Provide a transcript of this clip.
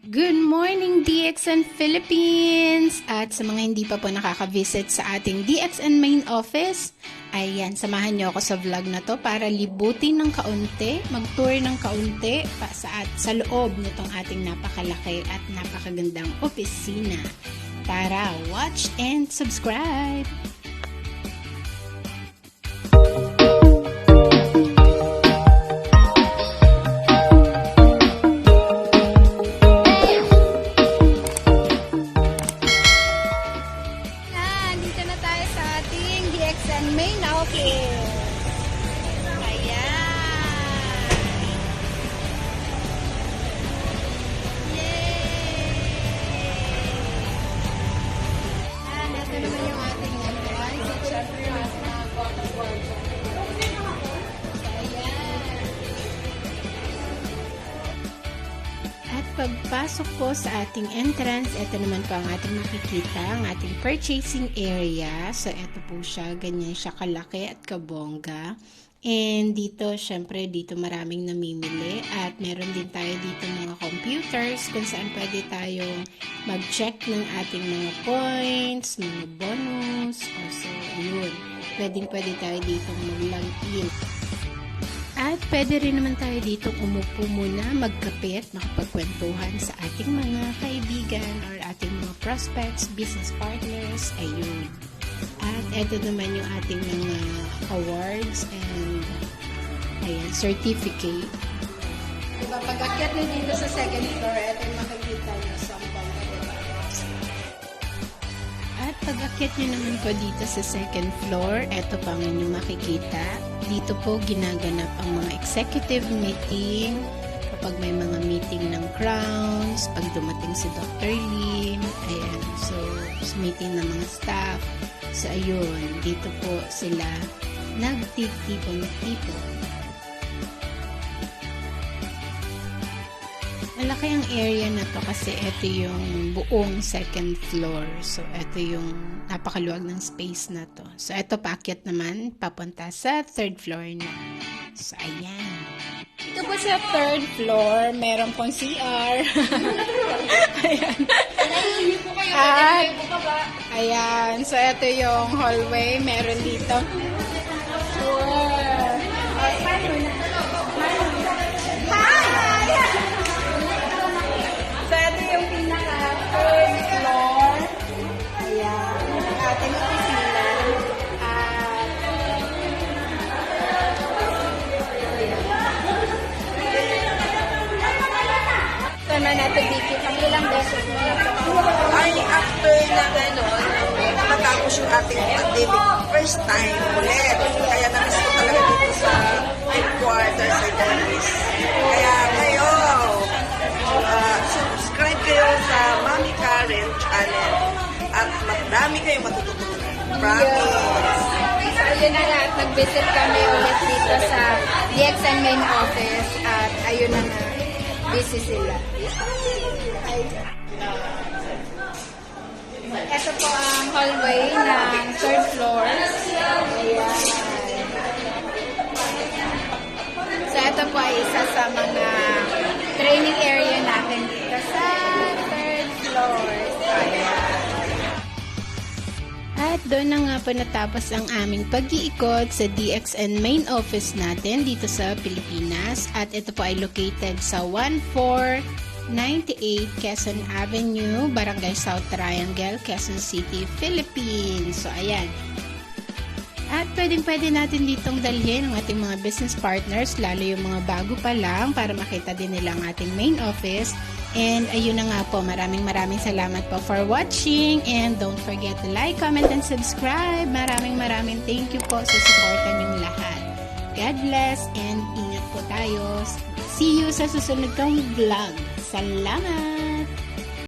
Good morning, DXN Philippines! At sa mga hindi pa po nakaka-visit sa ating DXN main office, ayan, samahan niyo ako sa vlog na to para libutin ng kaunti, mag-tour ng kaunti sa loob nitong ating napakalaki at napakagandang opisina. Tara, watch and subscribe! Main office. Ayan. Yay! Ito naman yung ating entrance. At syempre yung ating mga board. Ayan. At pagpasok po sa ating entrance, ito naman po ang ating makikita, ang ating purchasing area. So, ito po siya, ganyan siya kalaki at kabongga. And dito, syempre, dito maraming namimili. At meron din tayo dito mga computers kung saan pwede tayong mag-check ng ating mga points, mga bonus. So, yun. Pwede tayo dito mag-log in. At pwede rin naman tayo dito umupo muna, magkape at makapagkwentuhan sa ating mga kaibigan or ating mga prospects, business partners, ayun. At ito naman yung ating mga awards and ayan, certificate. Diba, pag-akyat nyo dito sa second floor, ito yung makikita nyo sa at pag-akyat nyo naman po dito sa second floor, ito pa ang inyong makikita. Dito po ginaganap ang mga executive meeting, kapag may mga meeting ng crowns, pag dumating si Dr. Lim, ayan, so meeting ng mga staff. So ayun, dito po sila nagtitipon-tipon. Malaki ang area na to kasi ito yung buong second floor. So, ito yung napakaluwag ng space na to. So, ito paakyat naman, papunta sa third floor na. So, ayan. Ito po sa third floor, meron pong CR. Ayan. At, ayan. So, ito yung hallway. Meron dito. Sure. Third floor. Ayan. Ang ating opisina. At ito na natubikit. Ang ilang beses mo na ito. Ay, after matapos yung ating pandemic, first time ulit. Kaya namiss ko talaga dito sa headquarters sa Dennis. Kaya ngayon, subscribe kayo sa Mami Karen channel at madami kayong matututunan. Promise! So, ayun na nga. At nag-visit kami ulit dito sa DXN main office. At ayun na nga. Busy sila. Ito po ang hallway ng third floor. Ayan. So, ito po ay isa sa mga training area natin dito sa third floor. Ayan. At doon na nga po natapos ang aming pag-iikot sa DXN main office natin dito sa Pilipinas. At ito po ay located sa 1498 Quezon Avenue, Barangay South Triangle, Quezon City, Philippines. So, ayan. At pwede natin ditong dalhin ang ating mga business partners, lalo yung mga bago pa lang, para makita din nila ang ating main office. And ayun na nga po, maraming salamat po for watching. And don't forget to like, comment, and subscribe. Maraming thank you po sa suporta niyong lahat. God bless and ingat po tayo. See you sa susunod kong vlog. Salamat!